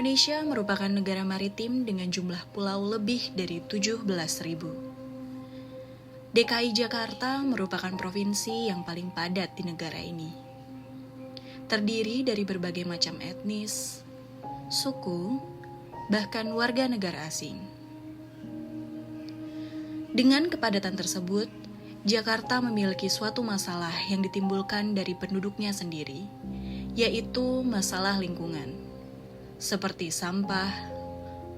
Indonesia merupakan negara maritim dengan jumlah pulau lebih dari 17.000. DKI Jakarta merupakan provinsi yang paling padat di negara ini. Terdiri dari berbagai macam etnis, suku, bahkan warga negara asing. Dengan kepadatan tersebut, Jakarta memiliki suatu masalah yang ditimbulkan dari penduduknya sendiri, yaitu masalah lingkungan, seperti sampah,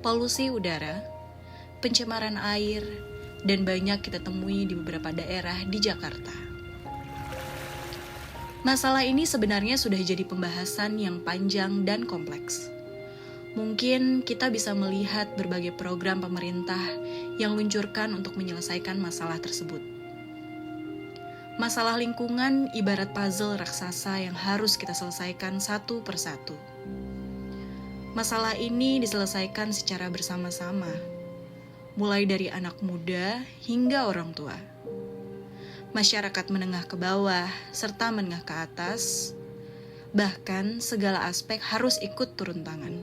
polusi udara, pencemaran air, dan banyak kita temui di beberapa daerah di Jakarta. Masalah ini sebenarnya sudah jadi pembahasan yang panjang dan kompleks. Mungkin kita bisa melihat berbagai program pemerintah yang luncurkan untuk menyelesaikan masalah tersebut. Masalah lingkungan ibarat puzzle raksasa yang harus kita selesaikan satu persatu. Masalah ini diselesaikan secara bersama-sama, mulai dari anak muda hingga orang tua, masyarakat menengah ke bawah, serta menengah ke atas, bahkan segala aspek harus ikut turun tangan.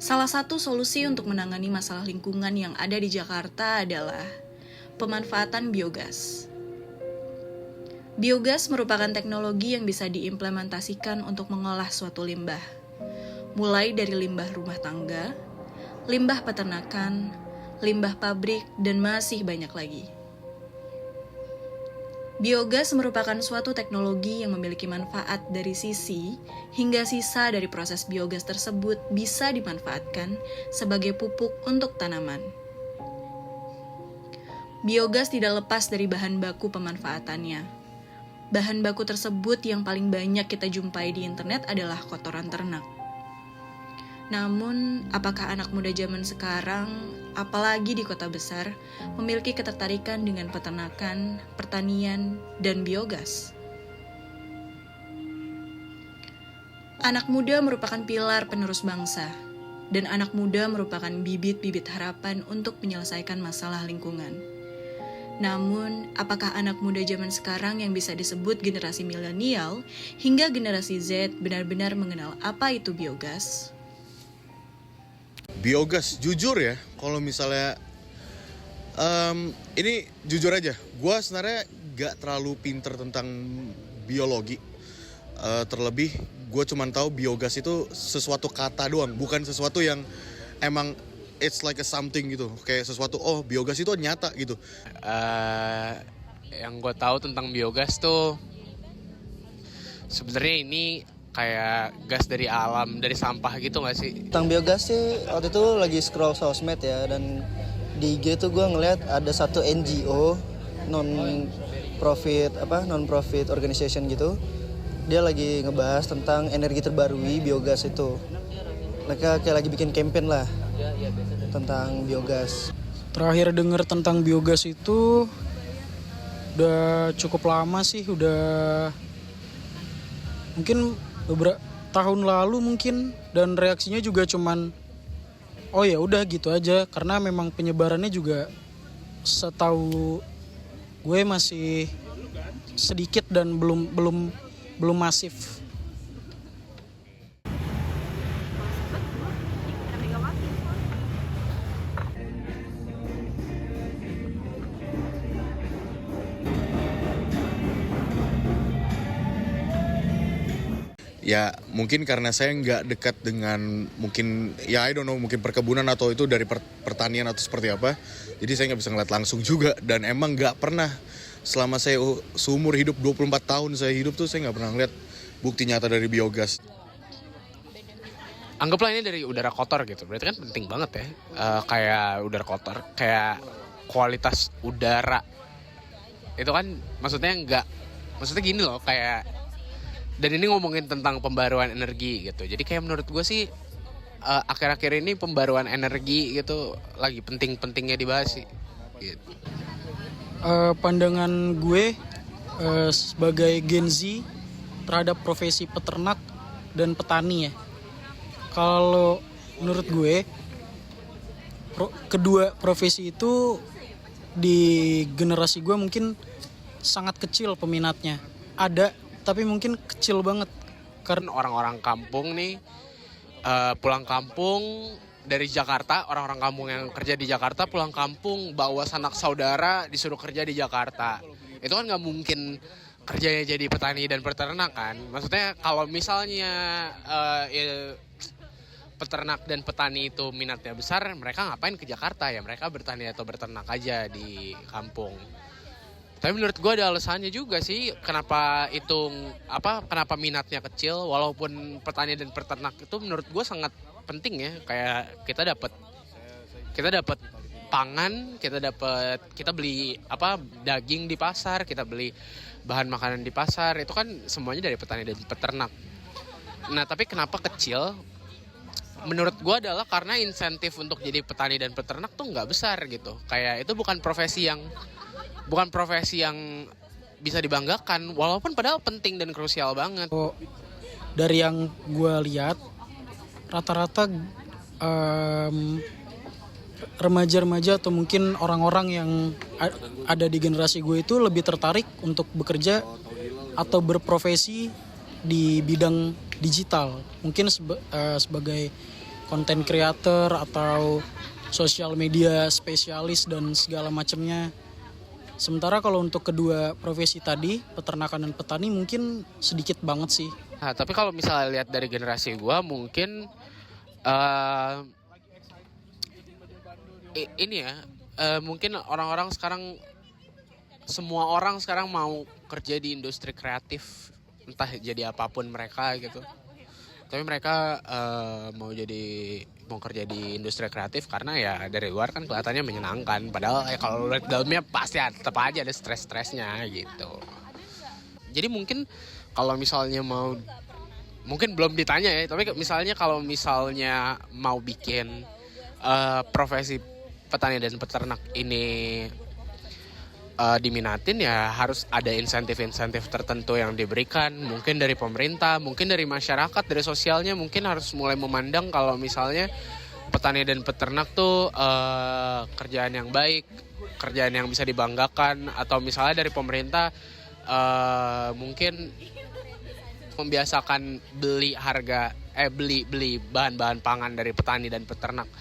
Salah satu solusi untuk menangani masalah lingkungan yang ada di Jakarta adalah pemanfaatan biogas. Biogas merupakan teknologi yang bisa diimplementasikan untuk mengolah suatu limbah, mulai dari limbah rumah tangga, limbah peternakan, limbah pabrik, dan masih banyak lagi. Biogas merupakan suatu teknologi yang memiliki manfaat dari sisi hingga sisa dari proses biogas tersebut bisa dimanfaatkan sebagai pupuk untuk tanaman. Biogas tidak lepas dari bahan baku pemanfaatannya. Bahan baku tersebut yang paling banyak kita jumpai di internet adalah kotoran ternak. Namun, apakah anak muda zaman sekarang, apalagi di kota besar, memiliki ketertarikan dengan peternakan, pertanian, dan biogas? Anak muda merupakan pilar penerus bangsa, dan anak muda merupakan bibit-bibit harapan untuk menyelesaikan masalah lingkungan. Namun, apakah anak muda zaman sekarang yang bisa disebut generasi milenial hingga generasi Z benar-benar mengenal apa itu biogas? Biogas, jujur ya, kalau misalnya ini jujur aja, gue sebenarnya gak terlalu pinter tentang biologi. Terlebih, gue cuma tahu biogas itu sesuatu kata doang, bukan sesuatu yang emang it's like a something gitu, kayak sesuatu, oh biogas itu nyata gitu. Yang gue tahu tentang biogas tuh sebenarnya ini kayak gas dari alam, dari sampah gitu nggak sih? Tentang biogas sih, waktu itu lagi scroll sosmed ya, dan di IG tuh gue ngeliat ada satu NGO non-profit organization gitu. Dia lagi ngebahas tentang energi terbarukan biogas itu. Mereka kayak lagi bikin campaign lah tentang biogas. Terakhir dengar tentang biogas itu udah cukup lama sih, udah mungkin beberapa tahun lalu mungkin, dan reaksinya juga cuman oh ya udah gitu aja, karena memang penyebarannya juga setahu gue masih sedikit dan belum masif. Ya mungkin karena saya nggak dekat dengan mungkin ya I don't know, mungkin perkebunan atau itu dari pertanian atau seperti apa. Jadi saya nggak bisa ngeliat langsung juga, dan emang nggak pernah selama saya seumur hidup 24 tahun saya hidup tuh saya nggak pernah ngeliat bukti nyata dari biogas. Anggaplah ini dari udara kotor gitu, berarti kan penting banget ya. Kayak udara kotor, kayak kualitas udara itu kan maksudnya gini loh, kayak, dan ini ngomongin tentang pembaruan energi gitu. Jadi kayak menurut gue sih akhir-akhir ini pembaruan energi gitu lagi penting-pentingnya dibahas sih gitu. Pandangan gue sebagai Gen Z terhadap profesi peternak dan petani ya. Kalau menurut gue kedua profesi itu di generasi gue mungkin sangat kecil peminatnya. Ada, tapi mungkin kecil banget. Karena orang-orang kampung nih pulang kampung dari Jakarta, orang-orang kampung yang kerja di Jakarta pulang kampung bawa sanak saudara disuruh kerja di Jakarta. Itu kan nggak mungkin kerjanya jadi petani dan peternak kan. Maksudnya kalau misalnya peternak dan petani itu minatnya besar, mereka ngapain ke Jakarta ya? Mereka bertani atau berternak aja di kampung. Tapi menurut gue ada alasannya juga sih kenapa kenapa minatnya kecil, walaupun petani dan peternak itu menurut gue sangat penting ya. Kayak kita dapat pangan, kita beli daging di pasar, kita beli bahan makanan di pasar, itu kan semuanya dari petani dan peternak. Nah, tapi kenapa kecil? Menurut gue adalah karena insentif untuk jadi petani dan peternak tuh nggak besar gitu. Kayak itu bukan profesi yang bisa dibanggakan, walaupun padahal penting dan krusial banget. Dari yang gue lihat, rata-rata remaja-remaja atau mungkin orang-orang yang ada di generasi gue itu lebih tertarik untuk bekerja atau berprofesi di bidang digital. Mungkin sebagai content creator atau social media spesialis dan segala macamnya. Sementara kalau untuk kedua profesi tadi, peternakan dan petani mungkin sedikit banget sih. Nah, tapi kalau misalnya lihat dari generasi gue mungkin mungkin orang-orang sekarang, semua orang sekarang mau kerja di industri kreatif, entah jadi apapun mereka gitu. Tapi mereka mau kerja di industri kreatif karena ya dari luar kan kelihatannya menyenangkan. Padahal ya kalau lihat dalamnya pasti tetap aja ada stres-stresnya gitu. Jadi mungkin kalau misalnya mungkin belum ditanya ya, tapi misalnya kalau misalnya mau bikin profesi petani dan peternak ini diminatin, ya harus ada insentif-insentif tertentu yang diberikan, mungkin dari pemerintah, mungkin dari masyarakat, dari sosialnya mungkin harus mulai memandang kalau misalnya petani dan peternak tuh kerjaan yang baik, kerjaan yang bisa dibanggakan, atau misalnya dari pemerintah mungkin membiasakan beli bahan-bahan pangan dari petani dan peternak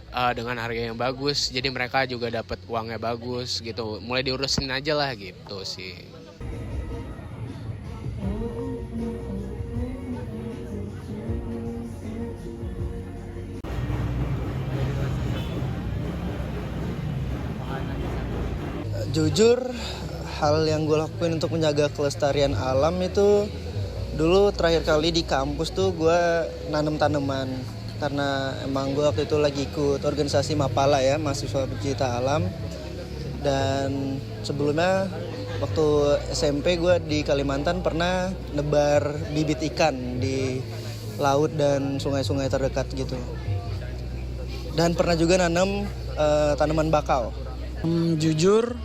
dengan harga yang bagus, jadi mereka juga dapat uangnya bagus gitu. Mulai diurusin aja lah gitu sih. Jujur, hal yang gue lakuin untuk menjaga kelestarian alam itu dulu terakhir kali di kampus tuh gue nanam tanaman. Karena emang gue waktu itu lagi ikut organisasi Mapala ya, mahasiswa pecinta alam. Dan sebelumnya waktu SMP gue di Kalimantan pernah nebar bibit ikan di laut dan sungai-sungai terdekat gitu. Dan pernah juga nanam tanaman bakau. Jujur,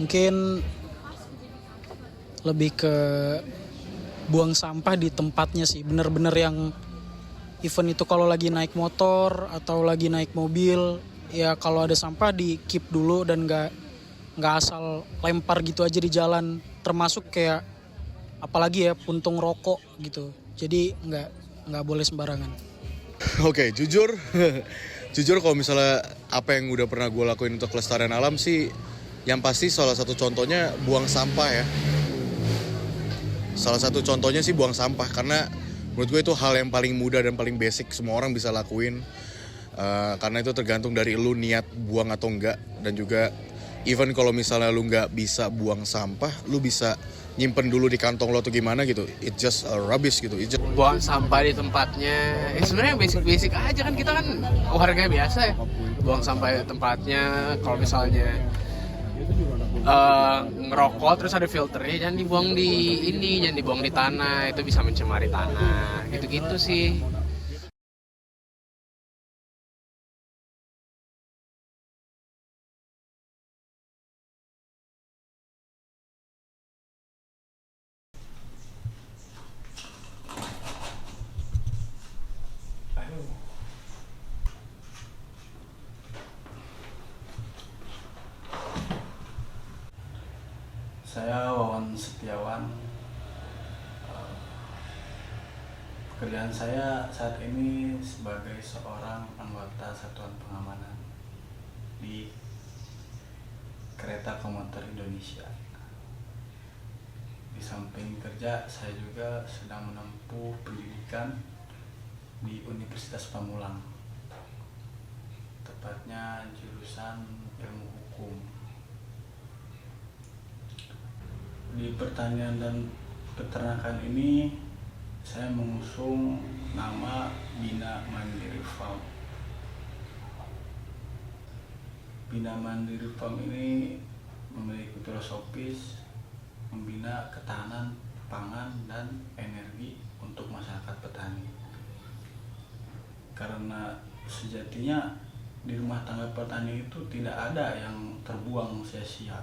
mungkin lebih ke buang sampah di tempatnya sih, bener-bener yang event itu kalau lagi naik motor atau lagi naik mobil, ya kalau ada sampah di keep dulu dan nggak asal lempar gitu aja di jalan, termasuk kayak apalagi ya puntung rokok gitu, jadi nggak boleh sembarangan. Oke, jujur kalau misalnya apa yang udah pernah gue lakuin untuk kelestarian alam sih, yang pasti salah satu contohnya buang sampah ya. Salah satu contohnya sih buang sampah, karena menurut gue itu hal yang paling mudah dan paling basic, semua orang bisa lakuin. Karena itu tergantung dari lu niat buang atau enggak. Dan juga even kalau misalnya lu nggak bisa buang sampah, lu bisa nyimpen dulu di kantong lo atau gimana gitu. It's just rubbish gitu. Buang sampah di tempatnya, sebenarnya basic aja kan, kita kan warga biasa ya. Buang sampah di tempatnya, kalau misalnya ngerokok terus ada filternya, jangan dibuang di tanah, itu bisa mencemari tanah, gitu-gitu sih. Saya Wawan Setiawan, Pekerjaan saya saat ini sebagai seorang anggota Satuan Pengamanan di Kereta Komuter Indonesia. Di samping kerja, saya juga sedang menempuh pendidikan di Universitas Pamulang, tepatnya jurusan Ilmu Hukum. Di pertanian dan peternakan ini saya mengusung nama Bina Mandiri Farm. Bina Mandiri Farm ini memiliki filosofis membina ketahanan pangan dan energi untuk masyarakat petani. Karena sejatinya di rumah tangga petani itu tidak ada yang terbuang sia-sia.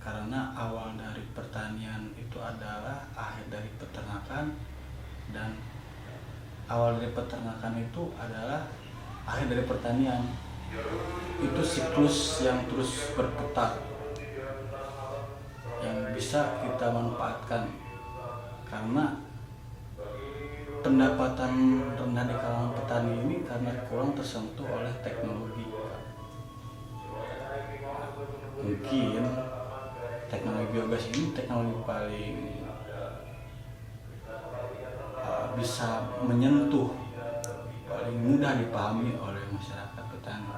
Karena awal dari pertanian itu adalah akhir dari peternakan, dan awal dari peternakan itu adalah akhir dari pertanian. Itu siklus yang terus berputar yang bisa kita manfaatkan, karena pendapatan rendah di kalangan petani ini karena kurang tersentuh oleh teknologi. Mungkin teknologi biogas ini teknologi paling bisa menyentuh, paling mudah dipahami oleh masyarakat petani.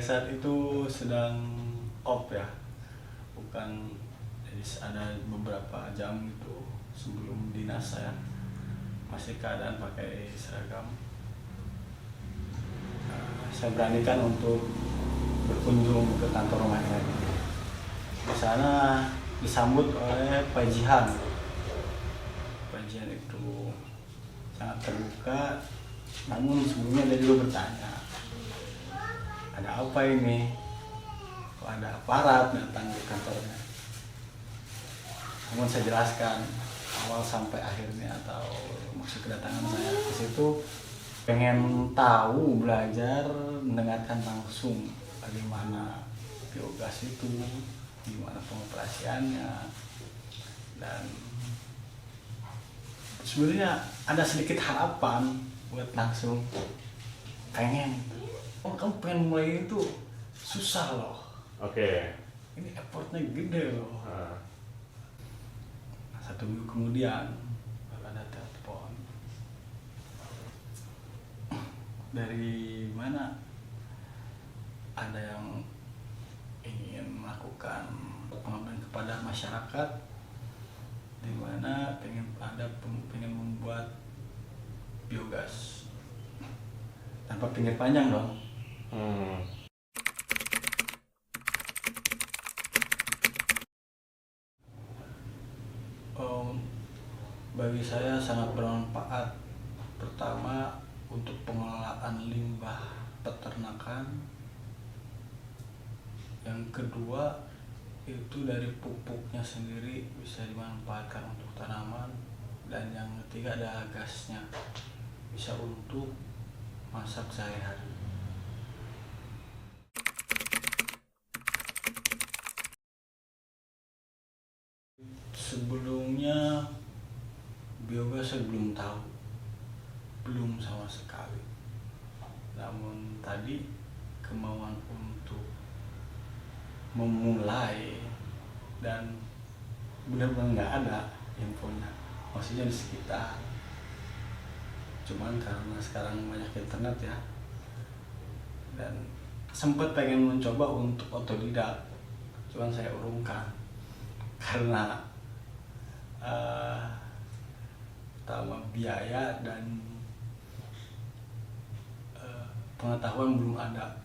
Saat itu sedang off ya, bukan, jadi ada beberapa jam itu sebelum dinas saya masih keadaan pakai seragam. Saya beranikan untuk berkunjung ke kantor rumah ini. Di sana disambut oleh Pak Jihan. Pak Jihan itu sangat terbuka, namun sebelumnya dia juga bertanya, ada apa ini? Kok ada aparat datang ke kantornya? Namun saya jelaskan awal sampai akhirnya atau maksud kedatangan saya ke situ pengen tahu, belajar, mendengarkan langsung bagaimana biogas itu, gimana pengoperasiannya, dan sebenarnya ada sedikit harapan buat langsung pengen, oh kamu pengen mulai itu susah loh. Oke. Ini effortnya gede loh. 1 minggu kemudian ada telepon dari mana, ada yang ingin melakukan pengabdian kepada masyarakat, di mana pengen membuat biogas tanpa pinggir panjang dong. Bagi saya sangat bermanfaat. Pertama, untuk pengelolaan limbah peternakan. Yang kedua, itu dari pupuknya sendiri bisa dimanfaatkan untuk tanaman. Dan yang ketiga ada gasnya, bisa untuk masak sehari-hari. Sebelumnya biogas saya belum tahu, belum sama sekali. Namun tadi kemauan untuk memulai, dan benar-benar nggak ada infonya, maksudnya di sekitar. Cuman karena sekarang banyak internet ya, dan sempat pengen mencoba untuk otodidak, cuman saya urungkan karena pertama biaya dan pengetahuan belum ada.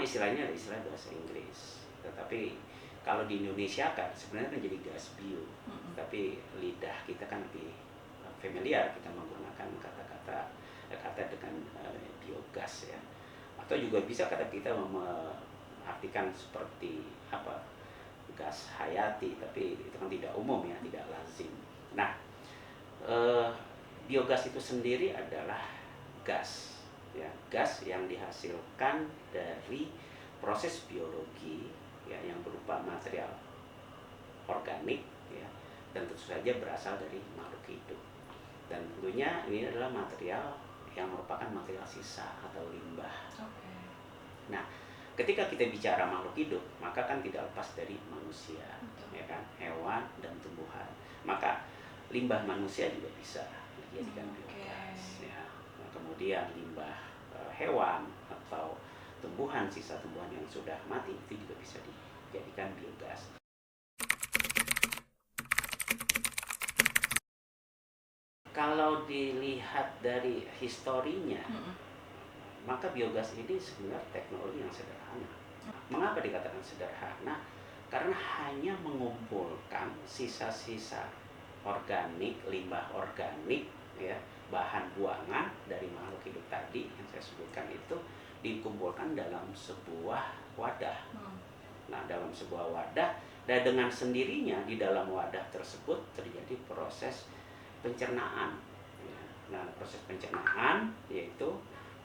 istilahnya ada istilah bahasa Inggris, tetapi kalau di Indonesia kan sebenarnya kan jadi gas bio, tapi lidah kita kan lebih familiar, kita menggunakan kata dengan biogas ya, atau juga bisa kata kita mengartikan seperti apa, gas hayati, tapi itu kan tidak umum ya, tidak lazim. Nah, biogas itu sendiri adalah gas ya, gas yang dihasilkan dari proses biologi ya, yang berupa material organik ya, dan tentu saja berasal dari makhluk hidup, dan tentunya ini adalah material yang merupakan material sisa atau limbah. Nah, ketika kita bicara makhluk hidup, maka kan tidak lepas dari manusia, ya kan, hewan dan tumbuhan. Maka limbah manusia juga bisa dijadikan biogas. Ya. Nah, kemudian limbah hewan atau tumbuhan, sisa tumbuhan yang sudah mati itu juga bisa dijadikan biogas. Kalau dilihat dari historinya, maka biogas ini sebenarnya teknologi yang sederhana. Mengapa dikatakan sederhana? Karena hanya mengumpulkan sisa-sisa organik, limbah organik, ya, bahan buangan dari makhluk hidup tadi yang saya sebutkan itu dikumpulkan dalam sebuah wadah. Nah, dalam sebuah wadah, dan dengan sendirinya di dalam wadah tersebut terjadi proses pencernaan. Nah, proses pencernaan yaitu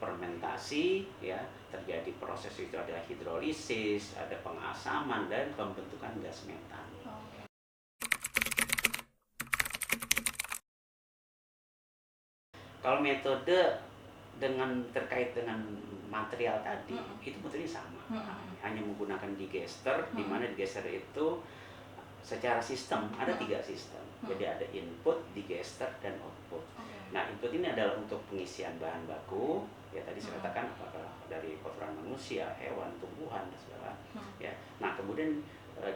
fermentasi ya, terjadi proses itu adalah hidrolisis, ada pengasaman dan pembentukan gas metan. Kalau metode terkait dengan material tadi itu metodenya sama, hanya menggunakan digester, di mana digester itu secara sistem ada 3 sistem. Jadi ada input, digester, dan output. Nah, input ini adalah untuk pengisian bahan baku, ya tadi saya katakan apakah dari kotoran manusia, hewan, tumbuhan, dan segala. Ya. Nah, kemudian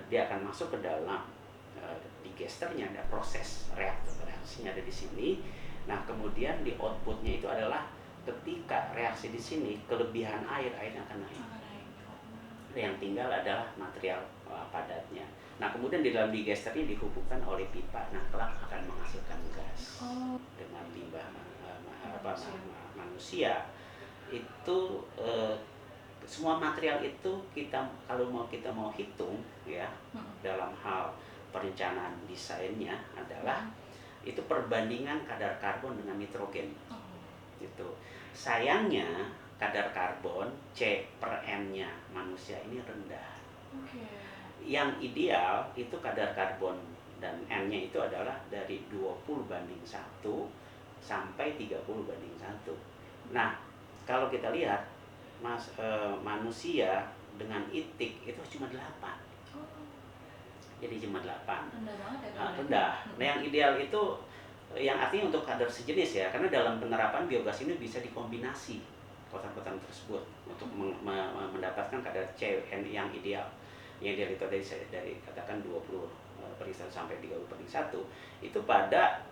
dia akan masuk ke dalam digesternya, ada proses reaksinya ada di sini. Nah, kemudian di outputnya itu adalah ketika reaksi di sini kelebihan airnya akan naik. Yang tinggal adalah material padatnya. Nah, kemudian di dalam digester ini dihubungkan oleh pipa. Nah, kelak akan menghasilkan gas dengan limbah manusia. Itu semua material itu kita mau hitung ya, dalam hal perencanaan desainnya adalah itu perbandingan kadar karbon dengan nitrogen. Itu sayangnya kadar karbon C/M-nya manusia ini rendah. Yang ideal itu kadar karbon dan N-nya itu adalah dari 20:1 sampai 30:1. Nah, kalau kita lihat manusia dengan itik itu cuma 8. Jadi cuma 8. Rendah banget ya. Rendah. Nah, yang ideal itu yang artinya untuk kadar sejenis ya, karena dalam penerapan biogas ini bisa dikombinasi kotoran-kotoran tersebut untuk mendapatkan kadar CN yang ideal. Yang ideal itu dari katakan 20:1 sampai 30:1 itu pada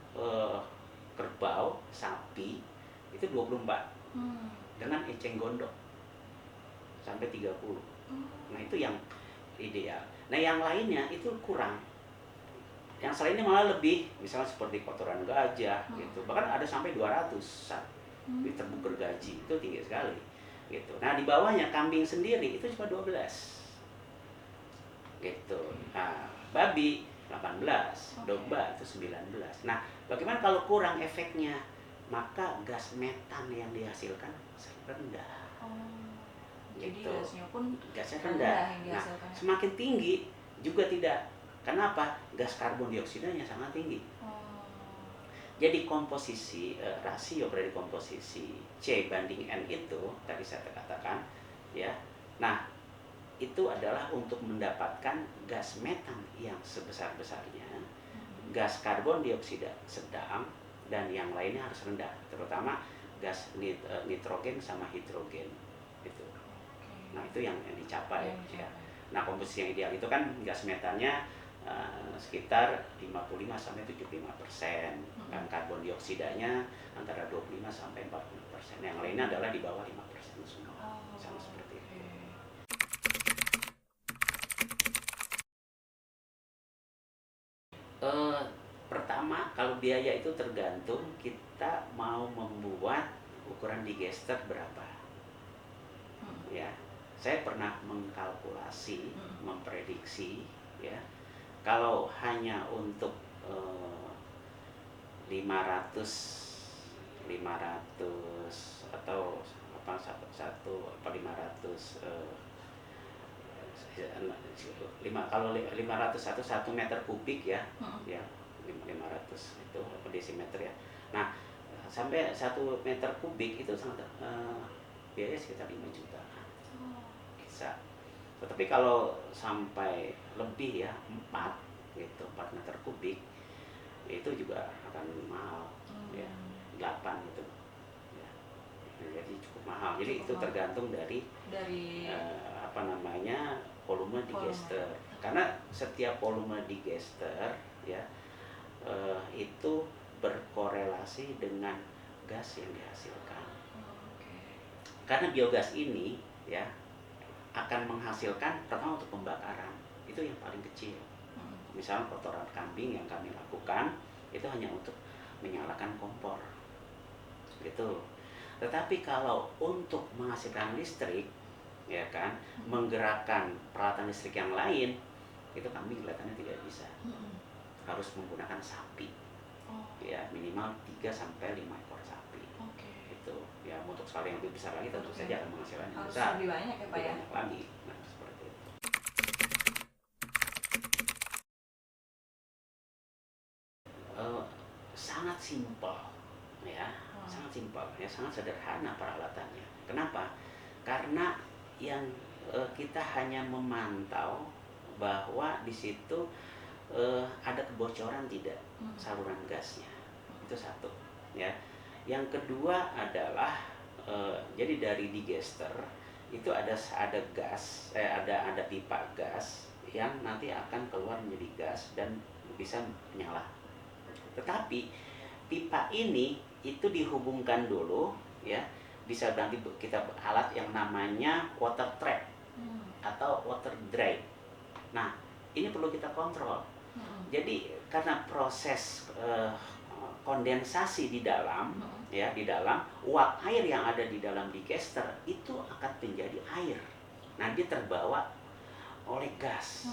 kerbau, sapi itu 24 dengan eceng gondok sampai 30. Nah, itu yang ideal. Nah, yang lainnya itu kurang. Yang selainnya malah lebih, misalnya seperti kotoran gajah gitu. Bahkan ada sampai 200 di terbuk gergaji, itu tinggi sekali gitu. Nah, di bawahnya kambing sendiri itu cuma 12 gitu. Nah, babi 18, domba itu 19. Nah, bagaimana kalau kurang efeknya? Maka gas metan yang dihasilkan rendah. Jadi Gitu. gasnya rendah. pun yang Nah, dihasilkan. semakin tinggi juga tidak. Kenapa? Gas karbon dioksidanya sangat tinggi. Jadi komposisi rasio dari komposisi C/N itu tadi saya katakan ya. Nah, itu adalah untuk mendapatkan gas metan yang sebesar-besarnya, gas karbon dioksida sedang, dan yang lainnya harus rendah, terutama gas nitrogen sama hidrogen itu. Nah, itu yang dicapai ya. Nah, komposisi yang ideal itu kan gas metannya sekitar 55-75%, dan karbon dioksidanya antara 25-40%. Yang lainnya adalah di bawah 5% semua, sama seperti itu. kalau biaya itu tergantung kita mau membuat ukuran digester berapa. Ya, saya pernah mengkalkulasi, memprediksi, ya, kalau hanya untuk 500 atau apa 500 kalau 500 atau 1 meter kubik ya, ya 500 itu desimeter ya. Nah, sampai 1 meter kubik itu sangat biaya sekitar 5 juta bisa. Tetapi kalau sampai lebih ya 4 gitu, 4 meter kubik itu juga akan mahal ya, 8 gitu ya. Jadi cukup mahal. Jadi itu tergantung dari volume digester. Karena setiap volume digester ya itu berkorelasi dengan gas yang dihasilkan. Karena biogas ini ya akan menghasilkan pertama untuk pembakaran itu yang paling kecil. Misalnya kotoran kambing yang kami lakukan itu hanya untuk menyalakan kompor gitu. Tetapi kalau untuk menghasilkan listrik ya kan, menggerakkan peralatan listrik yang lain itu kami kelihatannya tidak bisa. Harus menggunakan sapi. Ya, minimal 3 sampai 5 ekor sapi. Itu ya, untuk skala yang lebih besar lagi tentu saja akan menghasilkan yang Harus besar. lebih banyak ya Pak ya. Banyak lagi. Nah, seperti itu. Sangat simpel ya, sangat simpel ya, sangat sederhana peralatannya. Kenapa? Karena yang kita hanya memantau bahwa di situ ada kebocoran tidak saluran gasnya, itu satu ya. Yang kedua adalah jadi dari digester itu ada gas, ada pipa gas yang nanti akan keluar menjadi gas dan bisa menyala. Tetapi pipa ini itu dihubungkan dulu ya, bisa nanti kita alat yang namanya water trap atau water drain. Nah, ini perlu kita kontrol. Jadi karena proses kondensasi di dalam ya, di dalam uap air yang ada di dalam digester itu akan menjadi air. Nah, dia terbawa oleh gas.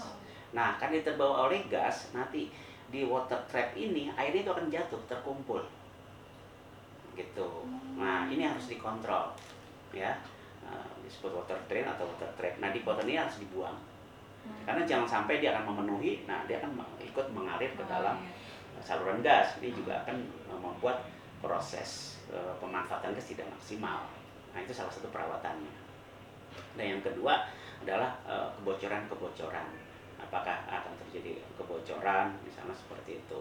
Nah, karena dia terbawa oleh gas, nanti di water trap ini air itu akan jatuh, terkumpul gitu. Nah, ini harus dikontrol ya, disebut water drain atau water trap. Nah, di water ini harus dibuang karena jangan sampai dia akan memenuhi. Nah, dia akan ikut mengalir ke dalam saluran gas. Ini juga akan membuat proses pemanfaatan gas tidak maksimal. Nah, itu salah satu perawatannya. Dan yang kedua adalah kebocoran-kebocoran. Apakah akan terjadi kebocoran misalnya seperti itu.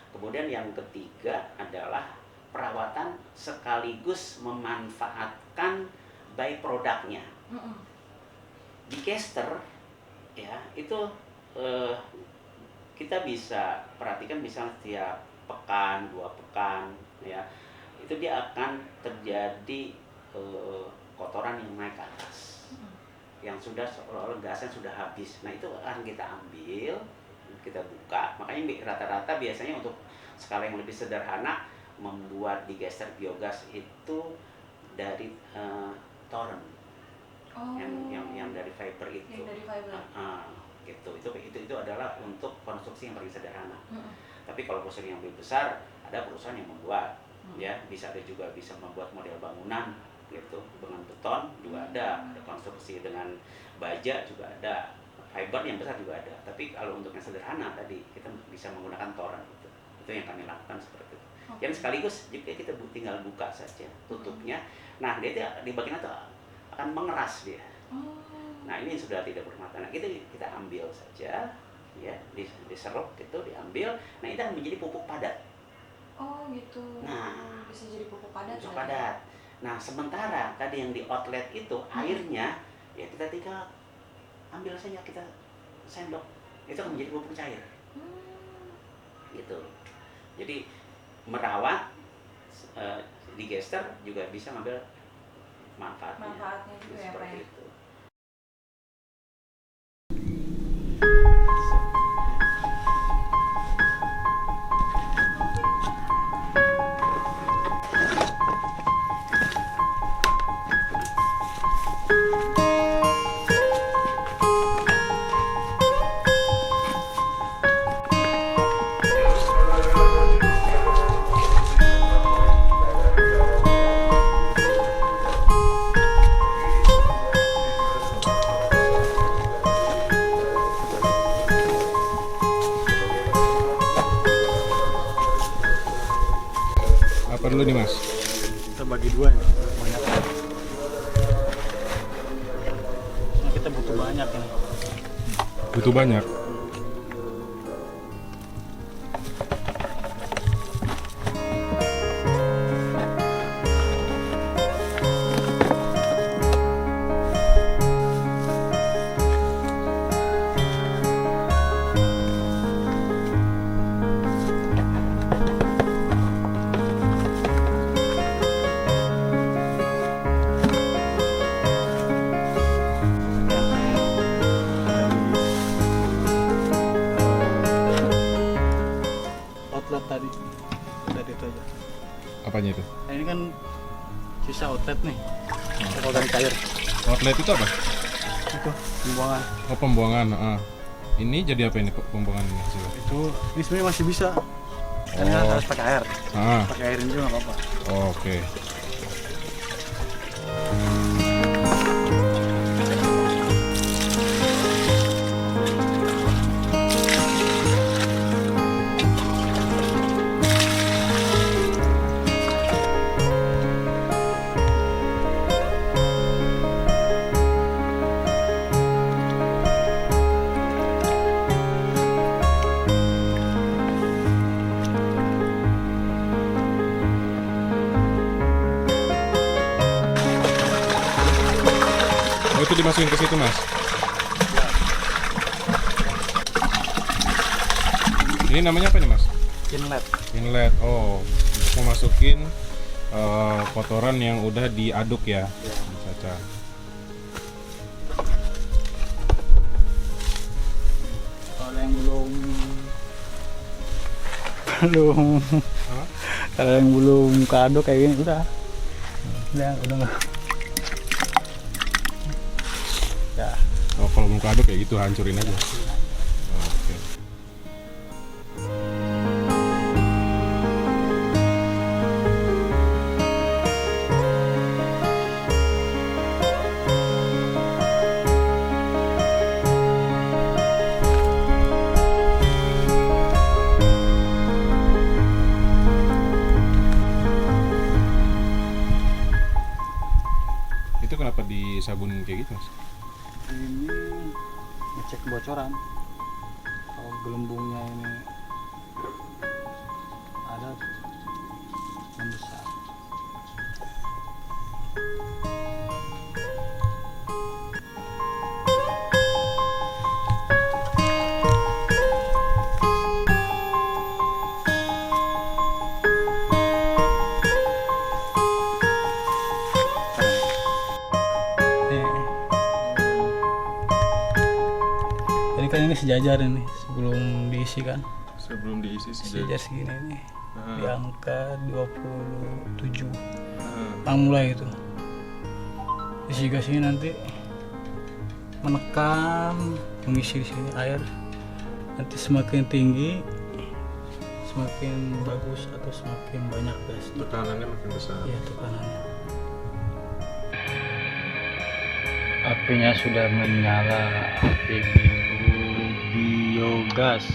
Kemudian yang ketiga adalah perawatan sekaligus memanfaatkan byproduct-nya. Digester ya itu kita bisa perhatikan misalnya setiap pekan, 2 pekan ya, itu dia akan terjadi kotoran yang naik ke atas, yang sudah seolah-olah gasnya sudah habis. Nah, itu akan kita ambil, kita buka. Makanya rata-rata biasanya untuk skala yang lebih sederhana membuat digester biogas itu dari toren, yang dari fiber itu. Yang dari fiber. Gitu. Itu adalah untuk konstruksi yang paling sederhana. Tapi kalau konstruksi yang lebih besar, ada perusahaan yang membuat, ya bisa membuat model bangunan gitu dengan beton juga ada konstruksi dengan baja juga ada, fiber yang besar juga ada. Tapi kalau untuk yang sederhana tadi kita bisa menggunakan toren itu yang kami lakukan seperti itu. Yang sekaligus jika kita tinggal buka saja tutupnya, nah dia di bagian itu akan mengeras dia. Nah, ini sudah tidak bermata. Nah, kita ambil saja ya, diserok gitu, diambil. Nah, itu akan menjadi pupuk padat. Oh gitu. Nah, bisa jadi pupuk padat. pupuk padat. Nah, sementara tadi yang di outlet itu airnya ya kita tinggal ambil saja, kita sendok, itu akan menjadi pupuk cair. Gitu. Jadi merawat digester juga bisa ngambil manfaatnya. Manfaatnya juga ya, Pak seperti ya. itu. dulu nih Mas? Kita bagi dua ya, banyak. Nah, kita butuh banyak ini. Butuh banyak. Outlet tadi, dari itu aja. Apanya itu? Nah, ini kan sisa outlet nih, organik cair. Outlet itu apa? Itu pembuangan. Oh, pembuangan. Ini jadi apa ini pembuangan ini hasilnya? Itu ini sebenarnya masih bisa. Karena harus pakai air. Pakai air ini juga nggak apa-apa. Oke. Oh, itu dimasukin ke situ Mas? Ini namanya apa nih Mas? Inlet. Inlet. Oh, untuk memasukin kotoran yang udah diaduk ya, Mas Caca. Kalau yang kalau yang belum keaduk kayak gini udah nggak. Ya. Oh, kalau mau keaduk kayak gitu hancurin aja. Oke. Itu kenapa disabunin kayak gitu Mas? Ini ngecek kebocoran. Kalau gelembungnya ini ada membesar. Ini kan ini sejajar ini sebelum diisi kan. Sebelum diisi Sejajar segini nih. Di angka 27. Mulai itu. Isi gas ini nanti menekan mengisi di sini air. Nanti semakin tinggi semakin bagus atau semakin banyak gas. tekanannya makin besar. Iya, tekanannya. Apinya sudah menyala, api biogas.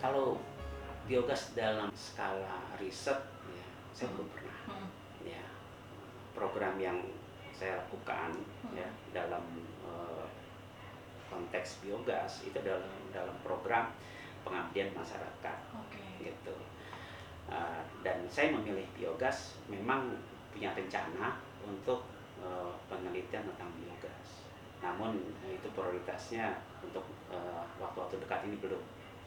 Kalau biogas dalam skala riset, ya, saya belum pernah. Ya, program yang saya lakukan ya dalam konteks biogas itu dalam program pengabdian masyarakat, gitu. Dan saya memilih biogas memang punya rencana untuk penelitian tentang biogas. Namun itu prioritasnya untuk waktu-waktu dekat ini belum,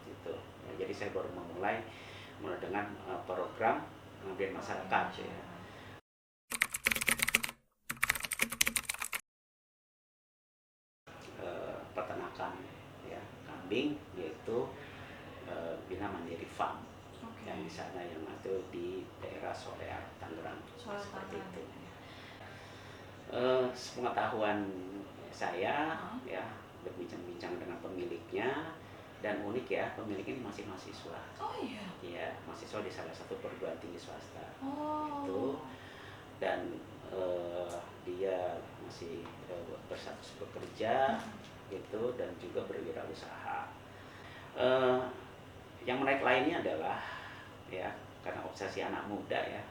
gitu. Jadi saya baru memulai dengan program pengabdian masyarakat ya. Peternakan ya kambing, yaitu Bina Mandiri Farm yang di sana yang ada di daerah Soreang, Tangerang, seperti itu. Sepengetahuan saya ya berbincang-bincang dengan pemiliknya, Dan unik ya, pemiliknya masih mahasiswa. Oh iya. Iya, mahasiswa di salah satu perguruan tinggi swasta. Oh. Itu dan dia masih berstatus bekerja gitu dan juga berwirausaha. Yang menarik lainnya adalah ya karena obsesi anak muda ya,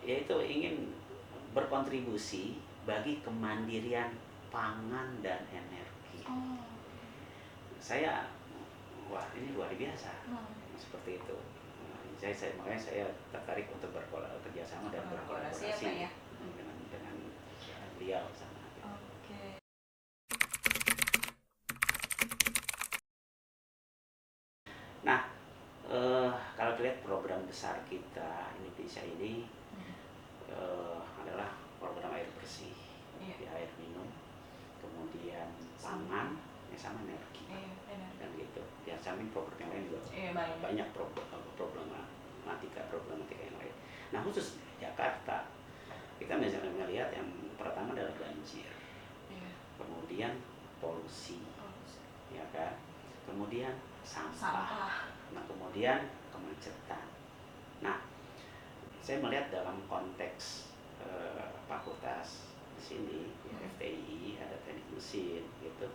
yaitu ingin berkontribusi bagi kemandirian pangan dan energi. Oh. Saya wah ini luar biasa seperti itu. Makanya saya tertarik untuk bekerja sama dan berkolaborasi ya? dengan beliau sama. Oke. Nah, kalau lihat program besar kita Indonesia ini adalah program air bersih, Iya. air minum, kemudian pangan, sama energi, dan gitu. Di samping program yang lain juga banyak problematika yang lain. Nah khusus Jakarta, kita misalnya melihat yang pertama adalah banjir, kemudian polusi, ya kan, kemudian sampah. Nah kemudian kemacetan. Nah saya melihat dalam konteks fakultas di sini FTI ada teknik mesin gitu,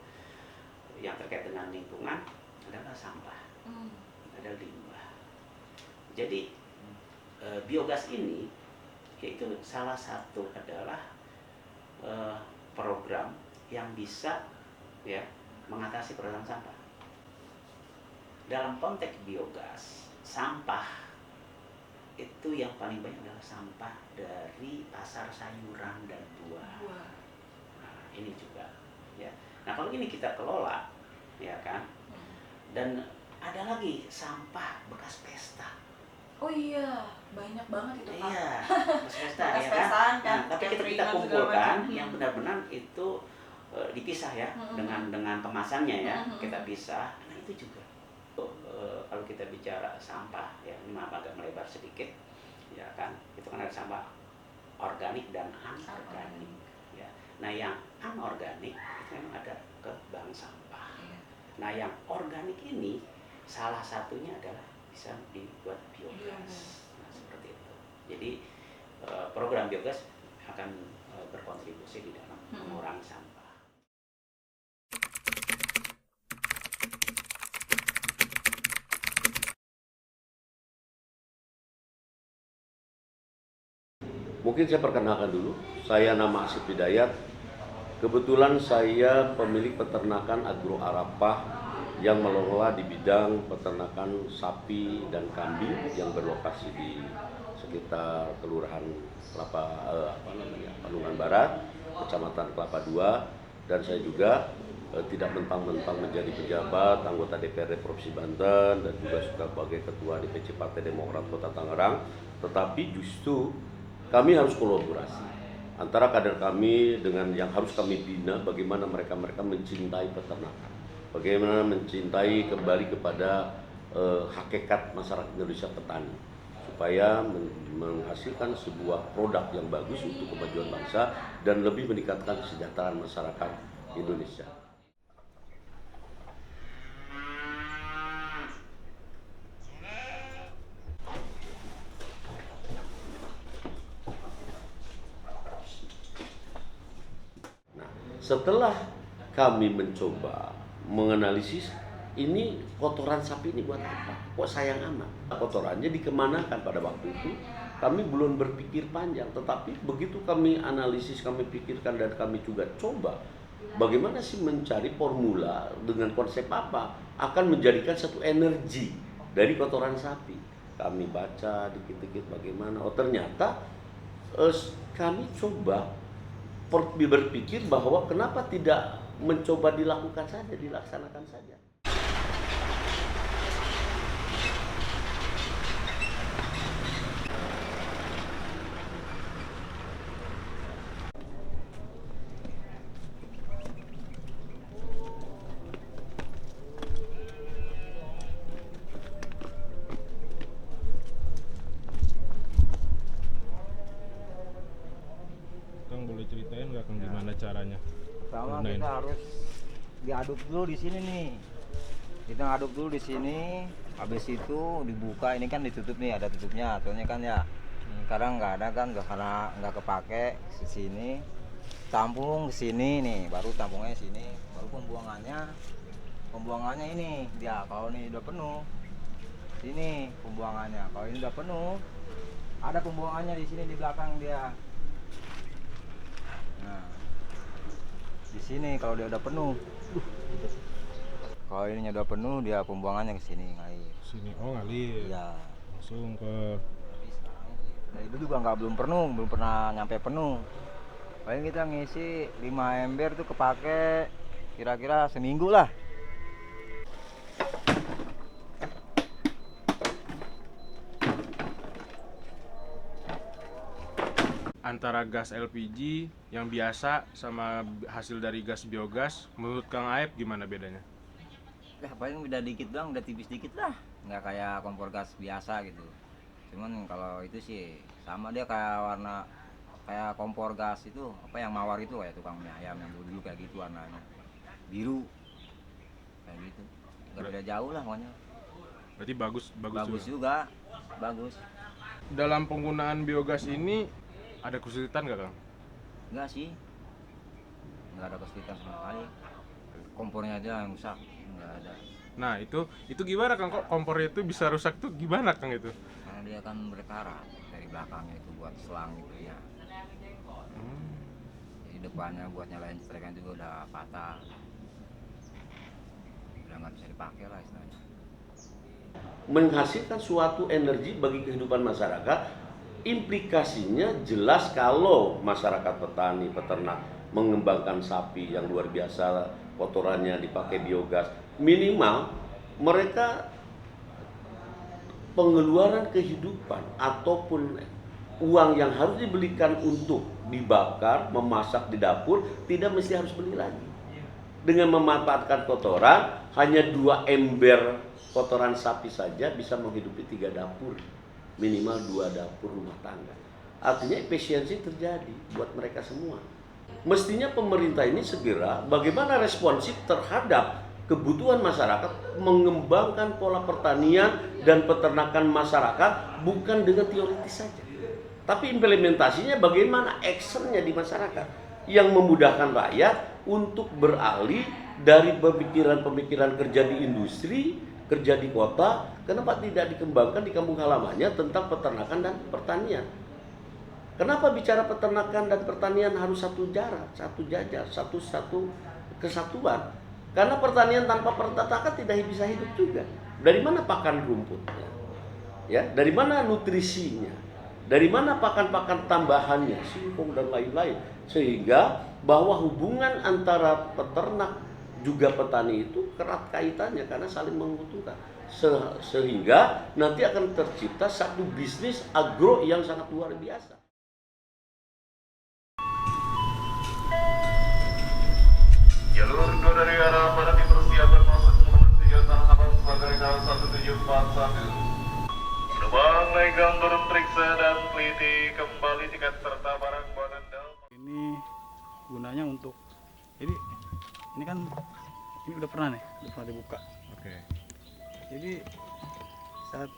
yang terkait dengan lingkungan adalah sampah, ada limbah. Jadi biogas ini yaitu salah satu adalah program yang bisa ya mengatasi persoalan sampah. Dalam konteks biogas, sampah itu yang paling banyak adalah sampah dari pasar sayuran dan buah. Nah, ini juga ya. Nah, kalau ini kita kelola ya kan. Dan ada lagi sampah bekas pesta. Oh iya, banyak banget itu Pak. Iya, bekas pesta Bekas ya pestaan, kan. Nah, tapi kita kumpulkan yang benar-benar itu dipisah ya dengan kemasannya ya. Kita pisah. Nah, itu juga. Kalau kita bicara sampah ya, ini maaf agak melebar sedikit ya kan, itu kan ada sampah organik dan anorganik ya. Nah yang anorganik itu memang ada ke bank sampah. Nah yang organik ini salah satunya adalah bisa dibuat biogas. Nah seperti itu. Jadi program biogas akan berkontribusi di dalam mengurangi sampah. Mungkin saya perkenalkan dulu, saya nama Asif Hidayat. Kebetulan saya pemilik peternakan Agro Arapah yang mengelola di bidang peternakan sapi dan kambing yang berlokasi di sekitar Kelurahan Pandungan Barat, Kecamatan Kelapa II, dan saya juga tidak mentang-mentang menjadi pejabat, anggota DPRD Provinsi Banten, dan juga sebagai ketua DPC Partai Demokrat Kota Tangerang, tetapi justru kami harus kolaborasi antara kader kami dengan yang harus kami bina, bagaimana mereka mencintai peternakan, bagaimana mencintai kembali kepada hakikat masyarakat Indonesia petani, supaya menghasilkan sebuah produk yang bagus untuk kemajuan bangsa dan lebih meningkatkan kesejahteraan masyarakat Indonesia. Setelah kami mencoba menganalisis ini kotoran sapi ini buat apa? Kok sayang amat? Kotorannya dikemanakan pada waktu itu? Kami belum berpikir panjang, tetapi begitu kami analisis, kami pikirkan dan kami juga coba bagaimana sih mencari formula dengan konsep apa akan menjadikan satu energi dari kotoran sapi. Kami baca dikit-dikit bagaimana. Oh ternyata kami coba berpikir bahwa kenapa tidak mencoba dilakukan saja, dilaksanakan saja. Kang boleh ceritain nggak Kang gimana caranya? Pertama Gunain. kita harus diaduk dulu di sini nih. Kita ngaduk dulu di sini, habis itu dibuka. Ini kan ditutup nih, ada tutupnya. Soalnya kan ya sekarang nggak ada kan, nggak kepake di sini. Tampung di sini nih, baru tampungnya sini, baru pembuangannya ini dia. Kalau ini udah penuh, sini pembuangannya. Kalau ini udah penuh, ada pembuangannya di sini di belakang dia. Nah, di sini kalau dia udah penuh. Kalau ininya udah penuh, dia pembuangannya ke sini ngalir. Sini, oh ngalir. Iya. Langsung ke. Nah, itu juga belum pernah nyampe penuh. Paling kita ngisi 5 ember tuh kepake kira-kira seminggu lah. Antara gas LPG yang biasa sama hasil dari gas biogas, menurut Kang Aep gimana bedanya? Ya paling beda dikit doang, udah tipis dikit lah. Nggak kayak kompor gas biasa gitu. Cuman kalau itu sih sama, dia kayak warna kayak kompor gas itu, apa yang mawar itu, kayak tukang mie ayam yang dulu kayak gitu warnanya. Biru. Kayak gitu. Nggak beda jauh lah pokoknya. Berarti bagus juga. Bagus. Dalam penggunaan biogas ini ada kesulitan nggak, Kang? Enggak sih. Nggak ada kesulitan sama sekali. Kompornya aja yang rusak. Nggak ada. Nah, itu gimana, Kang? Kok kompornya itu bisa rusak tuh gimana, Kang, itu? Karena dia kan berkarat dari belakangnya itu buat selang gitu ya. Jadi depannya buat nyalain listrik juga udah patah. Udah nggak bisa dipakai lah istilahnya. Menghasilkan suatu energi bagi kehidupan masyarakat, implikasinya jelas kalau masyarakat petani, peternak mengembangkan sapi yang luar biasa, kotorannya dipakai biogas, minimal mereka pengeluaran kehidupan ataupun uang yang harus dibelikan untuk dibakar, memasak di dapur tidak mesti harus beli lagi. Dengan memanfaatkan kotoran, hanya 2 ember kotoran sapi saja bisa menghidupi 3 dapur, minimal 2 dapur rumah tangga. Artinya efisiensi terjadi buat mereka semua. Mestinya pemerintah ini segera bagaimana responsif terhadap kebutuhan masyarakat, mengembangkan pola pertanian dan peternakan masyarakat bukan dengan teoritis saja, tapi implementasinya bagaimana actionnya di masyarakat yang memudahkan rakyat untuk beralih dari pemikiran-pemikiran kerja di industri, kerja di kota. Kenapa tidak dikembangkan di kampung halamannya tentang peternakan dan pertanian? Kenapa bicara peternakan dan pertanian harus satu jarak, satu jajar, satu kesatuan? Karena pertanian tanpa peternakan tidak bisa hidup juga. Dari mana pakan rumputnya? Ya, dari mana nutrisinya? Dari mana pakan-pakan tambahannya, singkong dan lain-lain? Sehingga bahwa hubungan antara peternak juga petani itu erat kaitannya karena saling menguntungkan. Sehingga nanti akan tercipta satu bisnis agro yang sangat luar biasa. Jalur 2 dari arah barat dipersiapkan masuk menuju Tanah Abang sebagai jalan 1741. Gerbang legang berperiksa dan teliti kembali tiket serta barang bawaan Anda. Ini gunanya untuk ini kan ini udah pernah dibuka. Oke. Jadi saat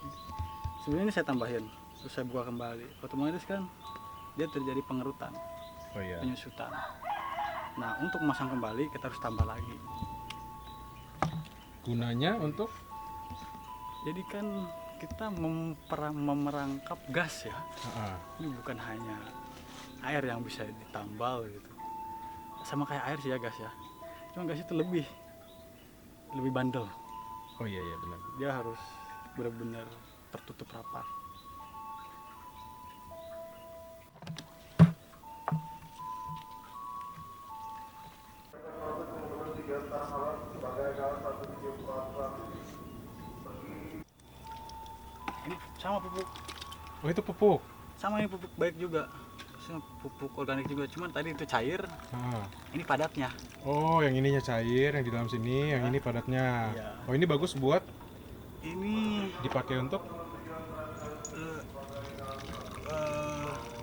sebelumnya ini saya tambahin, terus saya buka kembali. Otomatis kan dia terjadi pengerutan, penyusutan. Nah, untuk memasang kembali kita harus tambah lagi. Gunanya untuk? Jadi kan kita memerangkap gas ya. Ini bukan hanya air yang bisa ditambal gitu. Sama kayak air sih ya gas ya. Cuma gas itu lebih bandel. Oh iya benar. Dia harus benar-benar tertutup rapat. Ini sama pupuk. Oh itu pupuk? Sama, ini pupuk baik juga. Pupuk organik juga, cuman tadi itu cair. Ini padatnya. Oh, yang ininya cair, yang di dalam sini, yang ini padatnya. Iya. Oh, ini bagus buat? Ini dipakai untuk?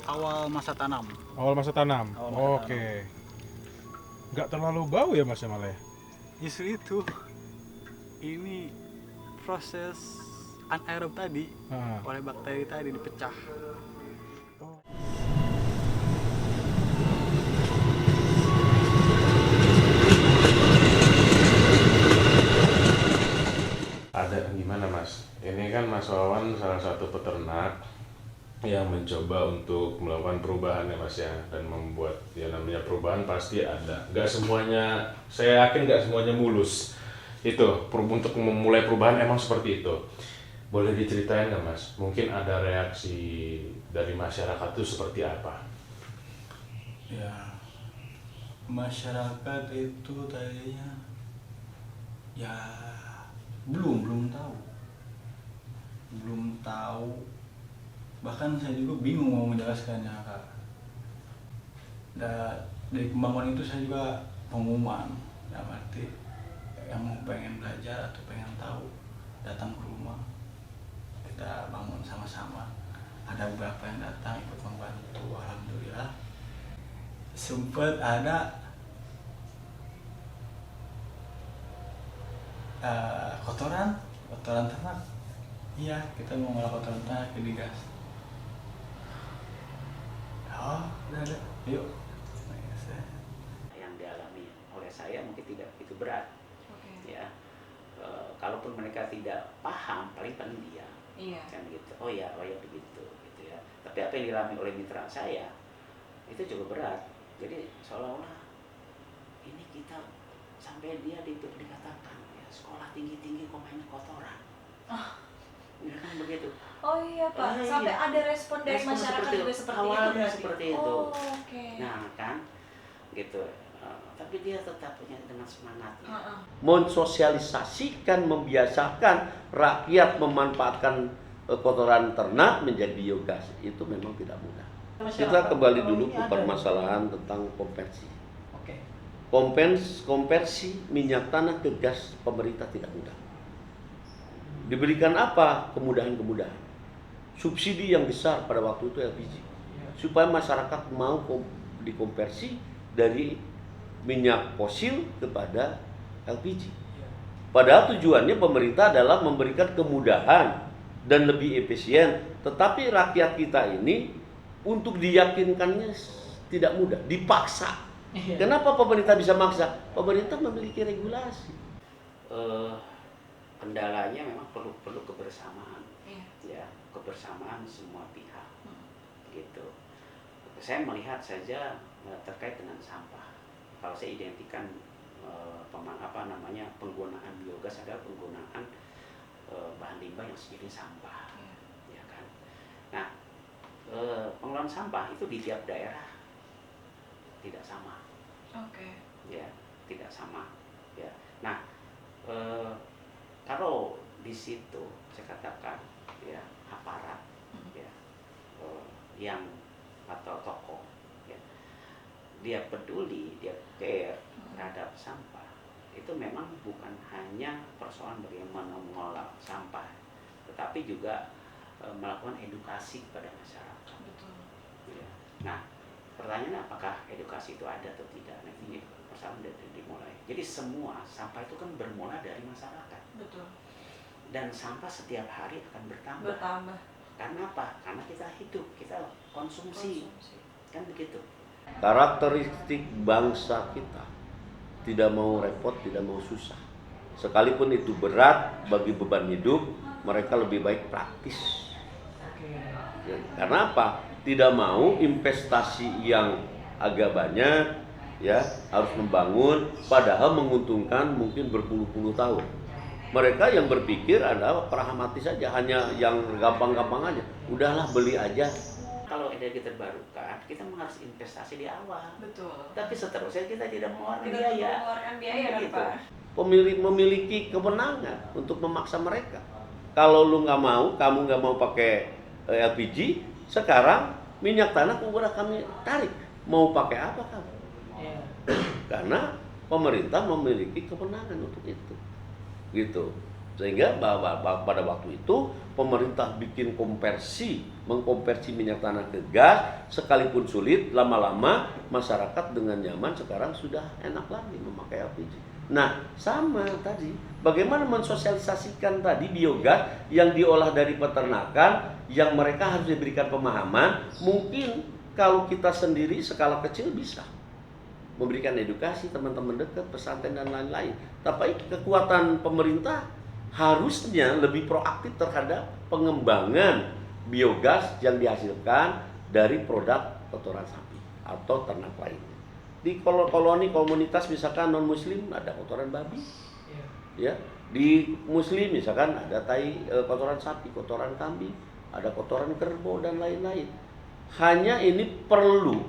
Awal masa tanam. Awal masa tanam. Oke. Nggak terlalu bau ya Mas ya malah ya? Justru itu. ini proses anaerob tadi oleh bakteri tadi dipecah. Ada gimana Mas? Ini kan Mas Wawan salah satu peternak yang mencoba untuk melakukan perubahan ya Mas ya, dan membuat ya namanya perubahan pasti ada. Gak semuanya, saya yakin gak semuanya mulus. Itu untuk memulai perubahan emang seperti itu. Boleh diceritain nggak Mas? Mungkin ada reaksi dari masyarakat itu seperti apa? Ya, masyarakat itu tadinya ya belum tahu, bahkan saya juga bingung mau menjelaskannya Kak. Dari pembangunan itu saya juga pengumuman, yang arti yang mau pengen belajar atau pengen tahu datang ke rumah, kita bangun sama-sama. Ada beberapa yang datang ikut membantu, alhamdulillah. Sempat ada kotoran ternak. Iya, kita mau ngolah kotoran ternak ke digas. Oh, udah ada. Yuk. Yang dialami oleh saya mungkin tidak begitu berat. Ya, kalaupun mereka tidak paham, paling diam. Iya. Kan gitu. Oh ya begitu, gitu ya. Tapi apa yang dialami oleh mitra saya itu cukup berat. Jadi seolah-olah ini kita sampai dia dikatakan ya sekolah tinggi kok main kotoran. Ya kan begitu. Oh iya Pak, sampai iya. ada respon dari masyarakat juga seperti awalnya itu. seperti itu. Oh, oke. Nah kan, gitu. Tapi dia tetap punya dengan semangatnya. Mensosialisasikan, membiasakan rakyat memanfaatkan kotoran ternak menjadi biogas itu memang tidak mudah. Kita kembali dulu ke permasalahan tentang konversi. Konversi minyak tanah ke gas pemerintah tidak mudah. Diberikan apa? Kemudahan-kemudahan. Subsidi yang besar pada waktu itu LPG. Supaya masyarakat mau dikonversi dari minyak fosil kepada LPG. Padahal tujuannya pemerintah adalah memberikan kemudahan dan lebih efisien. Tetapi rakyat kita ini untuk diyakinkannya tidak mudah, dipaksa. Kenapa pemerintah bisa maksa? Pemerintah memiliki regulasi. Kendalanya memang perlu kebersamaan, ya, kebersamaan semua pihak, gitu. Saya melihat saja terkait dengan sampah. Kalau saya identikan penggunaan biogas adalah penggunaan bahan limbah yang sejenis sampah, ya kan. Nah, pengelolaan sampah itu di tiap daerah tidak sama. Ya, tidak sama. Ya. Nah, kalau di situ saya katakan ya aparat ya yang atau tokoh ya, dia peduli, dia care terhadap sampah, itu memang bukan hanya persoalan bagaimana mengolah sampah, tetapi juga melakukan edukasi kepada masyarakat. Ya. Nah, pertanyaannya apakah edukasi itu ada atau tidak? Nah, ini persoalan dimulai. Jadi semua sampah itu kan bermula dari masyarakat. Betul. Dan sampah setiap hari akan bertambah. Karena apa? Karena kita hidup, kita konsumsi. Kan begitu. Karakteristik bangsa kita tidak mau repot, tidak mau susah. Sekalipun itu berat bagi beban hidup, mereka lebih baik praktis. Karena apa? Tidak mau investasi yang agak banyak, ya, harus membangun, padahal menguntungkan mungkin berpuluh-puluh tahun. Mereka yang berpikir adalah pragmatis saja, hanya yang gampang-gampang aja. Udahlah, beli aja. Kalau energi terbarukan, kita harus investasi di awal. Betul. Tapi seterusnya kita tidak mengeluarkan Tidak biaya. mengeluarkan biaya kan Gitu. Pak? Memiliki kewenangan untuk memaksa mereka. Kalau lu nggak mau, kamu nggak mau pakai LPG, sekarang minyak tanah udah kami tarik. Mau pakai apa kamu? Karena pemerintah memiliki kewenangan untuk itu. Gitu. Sehingga pada waktu itu pemerintah bikin mengkonversi minyak tanah ke gas, sekalipun sulit, lama-lama masyarakat dengan nyaman sekarang sudah enak lagi memakai LPG. Nah, sama tadi, bagaimana mensosialisasikan tadi biogas yang diolah dari peternakan, yang mereka harus diberikan pemahaman. Mungkin kalau kita sendiri skala kecil bisa memberikan edukasi teman-teman dekat, pesantren dan lain-lain. Tapi kekuatan pemerintah harusnya lebih proaktif terhadap pengembangan biogas yang dihasilkan dari produk kotoran sapi atau ternak lainnya. Di koloni komunitas misalkan non muslim ada kotoran babi, ya. Di muslim misalkan ada kotoran sapi, kotoran kambing, ada kotoran kerbau dan lain-lain. Hanya ini perlu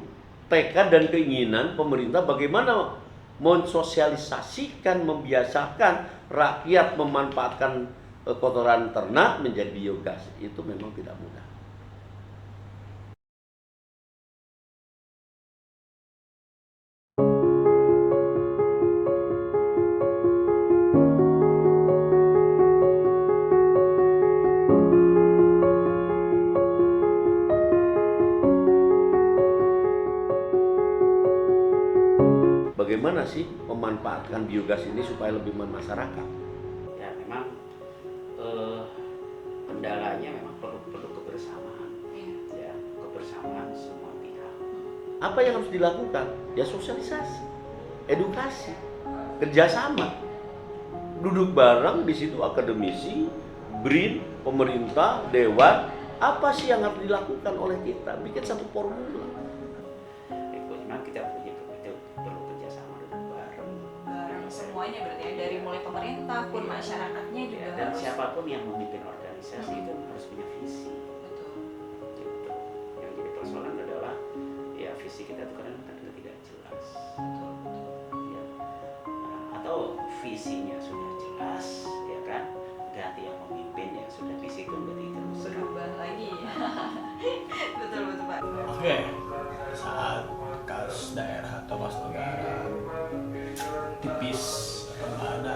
tekad dan keinginan pemerintah bagaimana mensosialisasikan, membiasakan rakyat memanfaatkan kotoran ternak menjadi biogas. Itu memang tidak mudah. Bagaimana sih memanfaatkan biogas ini supaya lebih bermasyarakat? Ya memang kendalanya memang perlu kebersamaan, ya kebersamaan semua pihak. Apa yang harus dilakukan? Ya sosialisasi, edukasi, kerjasama, duduk bareng di situ akademisi, BRIN, pemerintah, dewan. Apa sih yang harus dilakukan oleh kita? Bikin satu formula. Memang kita perlu kerjasama duduk bareng. Semuanya berarti ya, dari mulai pemerintah pun masyarakatnya juga Dan harus. siapapun yang memimpin organisasi itu harus punya visi. Betul. Gitu. Yang jadi persoalan adalah ya visi kita itu kadang-kadang tidak jelas. Betul. Ya. Atau visinya sudah jelas, ya kan? Ganti yang memimpin ya sudah visi itu berarti terus Berubah lagi. Betul Pak. Oke, saat kas daerah atau kas negara tipis atau nggak ada,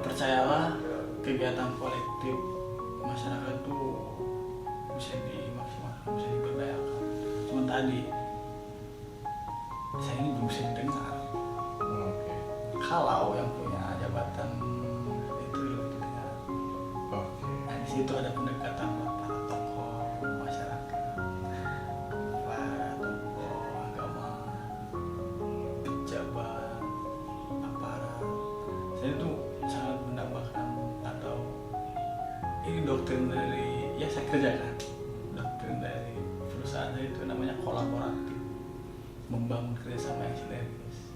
percayalah kegiatan kolektif masyarakat itu bisa dimaksimalkan, bisa diberdayakan. Cuma tadi saya ini belum bisa didengar. Kalau yang punya jabatan itu lebih didengar. Nah, di situ ada pendekatan para tokoh masyarakat, para tokoh agama, pejabat, aparat. Saya itu sangat mendambakan atau ini doktrin dari ya saya kerjakan. Doktrin dari perusahaan saya itu namanya kolaboratif, membangun kerjasama yang sinergis.